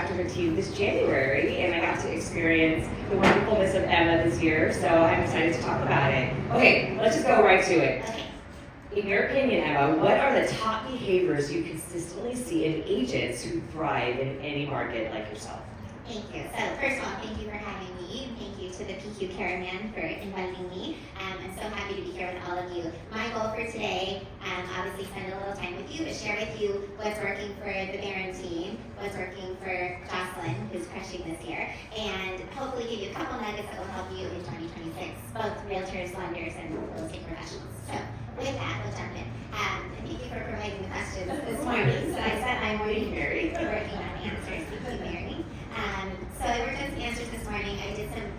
Dr. Hatim this January, and I got to experience the wonderfulness of Emma this year, so I'm excited to talk about it. Okay, let's just go right to it. Okay. In your opinion, Emma, what are the top behaviors you consistently see in agents who thrive in any market like yourself? Thank you. So first of all, thank you for having me. Thank you to the PQ Caravan for inviting me. I'm so happy to be here with all of you. My goal for today, obviously spend a little time with you, but share with you what's working for the Barron team, what's working for Jocelyn, who's crushing this year, and hopefully give you a couple nuggets that will help you in 2026, both realtors, lenders, and real estate professionals. So with that, we'll jump in. Thank you for providing the questions this morning. So I spent my morning Mary. working on answers. Thank you, Mary. So I worked on some answers this morning. I did some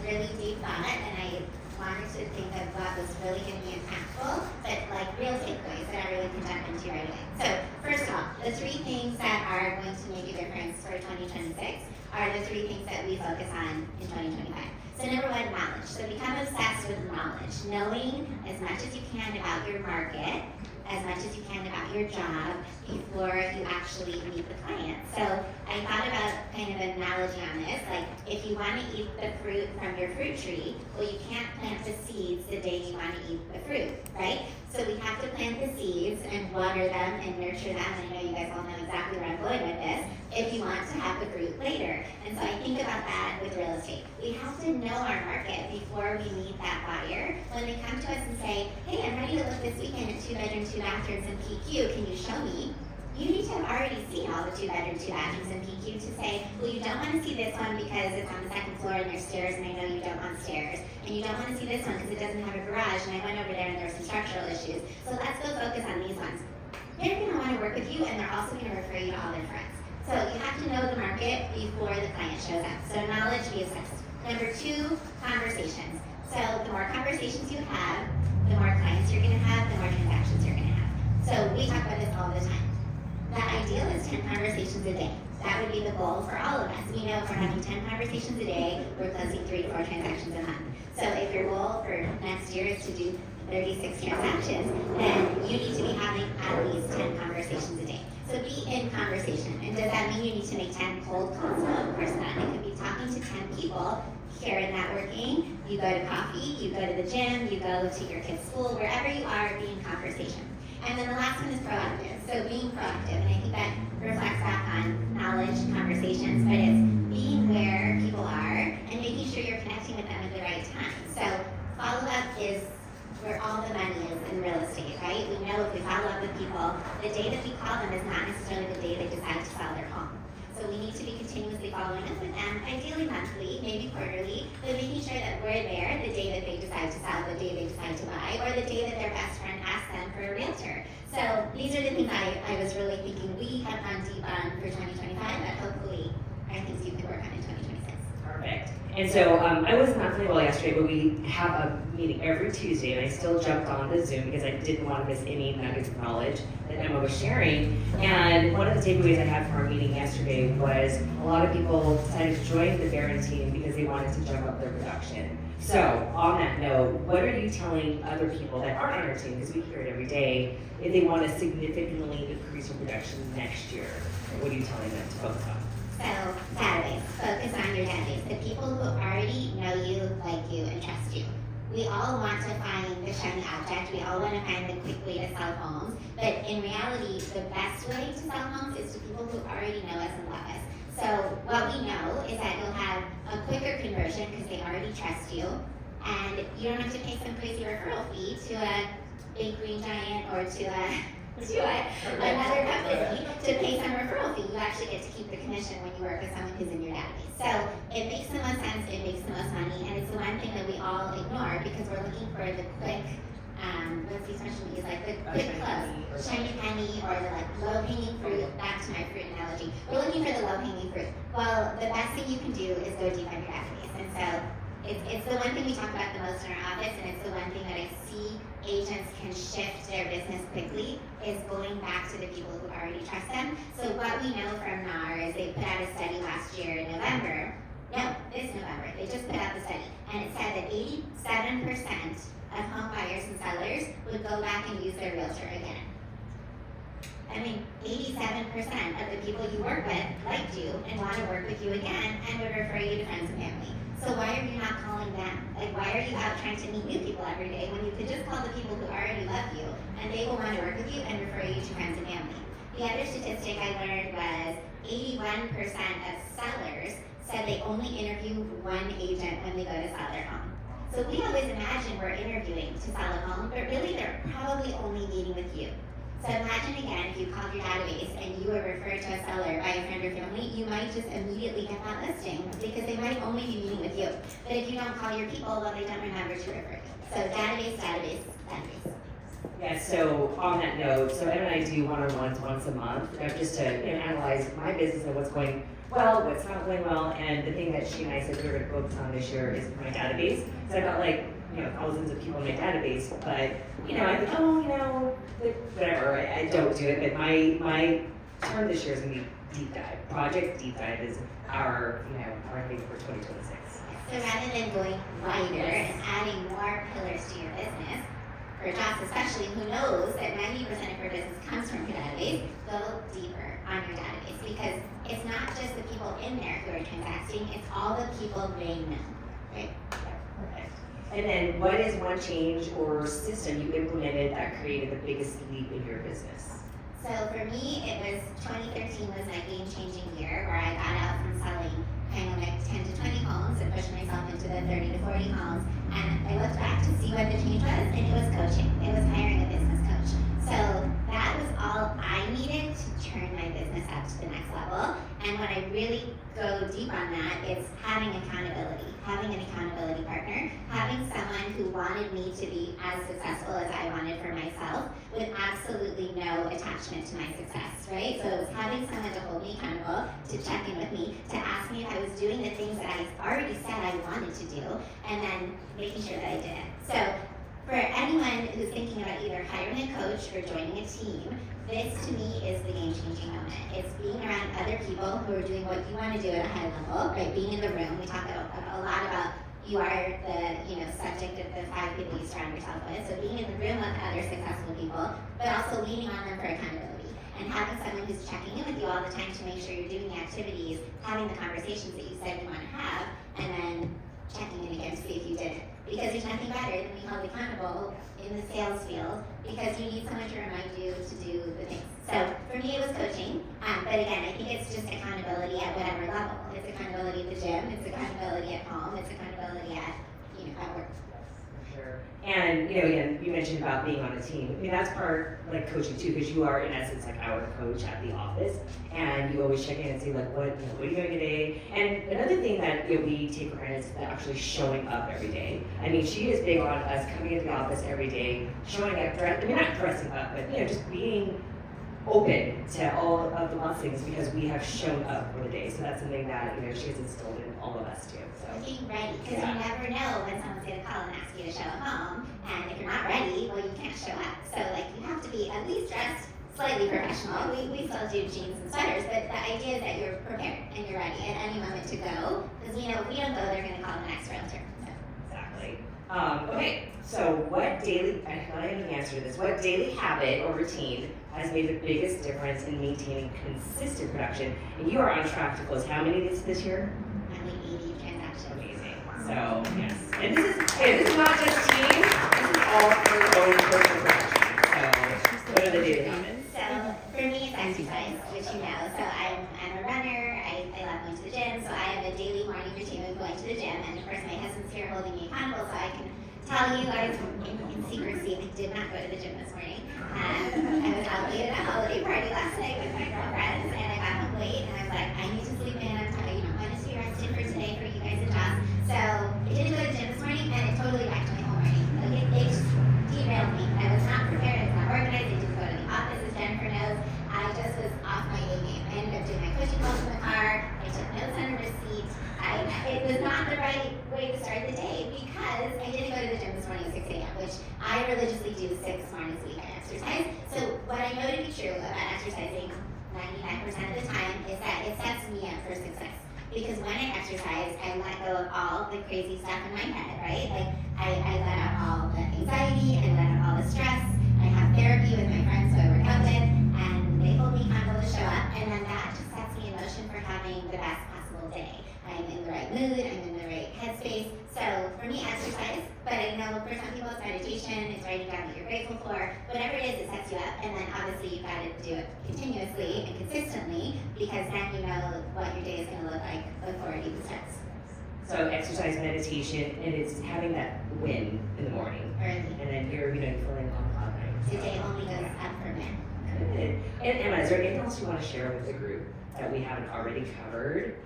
really deep thought, and I wanted to think of what was really going to be impactful, but real takeaways that I really can jump into right away. So first off, the three things that are going to make a difference for 2026 are the three things that we focus on in 2025. So number one, knowledge. So become obsessed with knowledge, knowing as much as you can about your market, as much as you can about your job before you actually meet the client. So I thought about kind of an analogy on this, if you want to eat the fruit from your fruit tree, well, you can't plant the seeds the day you want to eat the fruit, right? So we have to plant the seeds and water them and nurture them. I know you guys all know exactly where I'm going with this, if you want to have the fruit later. And so I think about that with real estate. We have to know our market before we meet that buyer. When they come to us and say, hey, I'm ready to look this weekend at 2-bedroom, 2 bathrooms in PQ, can you show me? You need to have already seen all the 2-bedroom, 2 bathrooms in PQ to say, well, you don't want to see this one because it's on the second floor and there's stairs, and I know you don't want stairs. And you don't want to see this one because it doesn't have a garage, and I went over there and there were some structural issues. So let's go focus on these ones. They're going to want to work with you, and they're also going to refer you to all their friends. So you have to know the market before the client shows up. So knowledge, be obsessed. Number two, conversations. So the more conversations you have, the more clients you're going to have, the more transactions you're going to have. So we talk about this all the time. The ideal is 10 conversations a day. That would be the goal for all of us. We know if we're having 10 conversations a day, we're closing 3 to 4 transactions a month. So if your goal for next year is to do 36 transactions, then you need to be having at least 10 conversations a day. So be in conversation. And does that mean you need to make 10 cold calls? No, of course not. It could be talking to 10 people, here in networking. You go to coffee, you go to the gym, you go to your kid's school, wherever you are, be in conversation. And then the last one is proactive. So being proactive, and I think that reflects back on knowledge, conversations, but it's being where people are and making sure you're connecting with them at the right time. So follow-up is where all the money is in real estate, right? We know if we follow up with people, the day that we call them is not necessarily the day they decide to sell their home. So we need to be continuously following up with them, ideally monthly, maybe quarterly, but making sure that we're there the day that they decide to sell, the day they decide to buy, or the day that their best friend asks them for a realtor. So these are the things I was really thinking we have gone deep on for 2025, but hopefully are things you can work on in 2026. Perfect. And so I was not feeling well yesterday, but we have a meeting every Tuesday, and I still jumped on the Zoom because I didn't want to miss any nuggets of knowledge that Emma was sharing. And one of the takeaways I had from our meeting yesterday was a lot of people decided to join the Barron team because they wanted to jump up their production. So on that note, what are you telling other people that aren't on our team, because we hear it every day, if they want to significantly increase their production next year? What are you telling them to focus on? So, database. Focus on your database. The people who already know you, like you, and trust you. We all want to find the shiny object. We all want to find the quick way to sell homes. But in reality, the best way to sell homes is to people who already know us and love us. So what we know is that you'll have a quicker conversion because they already trust you. And you don't have to pay some crazy referral fee to a big green giant or to another company to pay some referral fee. You actually get to keep the commission when you work with someone who's in your database. So it makes the most sense, it makes the most money, and it's the one thing that we all ignore because we're looking for the quick, what's the expression we use, the quick close, shiny penny, or the low-hanging fruit. Back to my fruit analogy. We're looking for the low-hanging fruit. Well, the best thing you can do is go deep on your database. And so it's the one thing we talk about the most in our office, and it's the one thing that I see agents can shift their business quickly, is going back to the people who already trust them. So what we know from NAR is they put out a study last year in November. No, this November. They just put out the study. And it said that 87% of home buyers and sellers would go back and use their realtor again. I mean, 87% of the people you work with liked you and want to work with you again and would refer you to friends and family. So why are you not calling them? Like, why are you out trying to meet new people every day when you could just call the people who already love you and they will want to work with you and refer you to friends and family? The other statistic I learned was 81% of sellers said they only interview one agent when they go to sell their home. So we always imagine we're interviewing to sell a home, but really they're probably only meeting with you. So imagine again, if you called your database and you were referred to a seller by a friend or family, you might just immediately get that listing because they might only be meeting with you. But if you don't call your people, well, they don't remember to refer you. So database. Yeah, so on that note, so Em and I do one-on-ones once a month, just to analyze my business and what's going well, what's not going well, and the thing that she and I said we were gonna focus on this year is my database. So I've got thousands of people in my database, but I think, whatever, I don't do it, but my term this year is gonna be deep dive. Project Deep Dive is our thing for 2026. So rather than going wider and adding more pillars to your business, for Joss especially, who knows that 90% of her business comes from her database, go deeper on your database because it's not just the people in there who are transacting, it's all the people they know, right? Perfect. And then what is one change or system you implemented that created the biggest leap in your business? So for me, it was 2013 was my game-changing year where I got out from selling kind of like 10 to 20 homes and pushed myself into the 30 to 40 homes. And I looked back to see what the change was, and it was coaching. It was hiring a business coach. So that was all I needed to turn my business up to the next level. And when I really go deep on that, it's having accountability, having an accountability partner, having someone who wanted me to be as successful as I wanted for myself with absolutely no attachment to my success, right? So it was having someone to hold me accountable, to check in with me, to ask me if I was doing the things that I already said I wanted to do, and then making sure that I did it. So for anyone who's thinking about either hiring a coach or joining a team, this to me is the game-changing moment. It's being around other people who are doing what you want to do at a high level, right? Being in the room. We talk a lot about you are the subject of the 5 people you surround yourself with. So being in the room with other successful people, but also leaning on them for accountability. And having someone who's checking in with you all the time to make sure you're doing the activities, having the conversations that you said you want to have, and then checking in again to see if you did it. Because there's nothing better than being held accountable in the sales field because you need someone to remind you to do the things. So for me, it was coaching. But again, I think it's just accountability at whatever level. It's accountability at the gym. It's accountability at home. It's accountability at work. For sure. And again, you mentioned about being on a team. I mean, that's part like coaching too, because you are in essence like our coach at the office, and you always check in and see like what are you doing today. And another thing that we take for granted is that actually showing up every day. I mean, she is big on us coming into the office every day, showing up. Not dressing up, but just being open to all of the blessings because we have shown up for the day. So that's something that she has instilled in all of us too. So being ready, because you never know when someone's going to call and ask you to show up home, and if you're not ready, well, you can't show up. So you have to be at least dressed slightly professional. We still do jeans and sweaters, but the idea is that you're prepared and you're ready at any moment to go, because if we don't go, they're going to call the next realtor. So. Exactly. Okay, so what daily, I know the answer to this, what daily habit or routine has made the biggest difference in maintaining consistent production? And you are on track to close how many this year? Only 80 transactions. Amazing. So, yes. And this is not just team, this is all for your own personal production. So, what are the daily habits? So, for me, it's exercise, which you know. So, I'm a runner, I love going to the gym, so I have a daily morning routine of going to the gym, and of course, my husband's here holding me accountable, so I can tell you I was in secrecy. I did not go to the gym this morning. I was out late at a holiday party last night with my girlfriends, and I got home late, and I was like, I need to sleep in. I'm tired, I want to be rested for today for you guys and Joss. So I didn't go to the gym this morning, and it totally wrecked my whole morning. It just derailed me. I was not prepared. I was not organized. I didn't go to the office, as Jennifer knows. I just was off my A game. I ended up doing my coaching calls in the car. I took notes on a receipt. It was not the right way to start the day because I didn't go to the gym this morning at 6 a.m., which I religiously do 6 mornings a week. I exercise. So what I know to be true about exercising 99% of the time is that it sets me up for success. Because when I exercise, I let go of all the crazy stuff in my head, right? I let out all the anxiety, I let out all the stress. I have therapy with my friends who I work out with, and they show up, and then that just sets me in motion for having the best possible day. I'm in the right mood, I'm in the right headspace. So for me, exercise, but I know for some people it's meditation, it's writing down what you're grateful for, whatever it is, it sets you up. And then obviously you've got to do it continuously and consistently, because then you know what your day is going to look like before it even starts. So exercise, meditation, and it's having that win in the morning. Early. And then you're, feeling on cloud nine. The day only goes up from there. Good. And Emma, is there anything else you want to share with the group that we haven't already covered?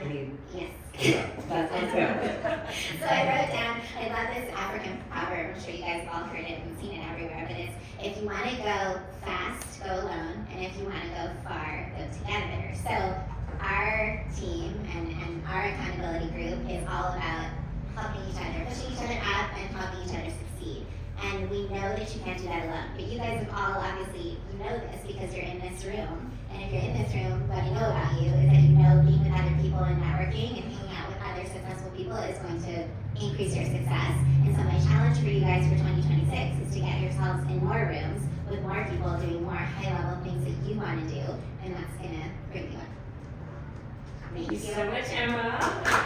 Any? Yes. Let's go. So I wrote down, I love this African proverb, I'm sure you guys have all heard it and seen it everywhere, but it's, if you want to go fast, go alone, and if you want to go far, go together. So our team and our accountability group is all about helping each other, pushing each other up, and helping each other succeed. And we know that you can't do that alone, but you guys have all obviously, you know this because you're in this room. And if you're in this room, what I know about you is that you know being with other people and networking and hanging out with other successful people is going to increase your success. And so my challenge for you guys for 2026 is to get yourselves in more rooms with more people doing more high-level things that you want to do, and that's going to bring you up. Thank you so much, Emma.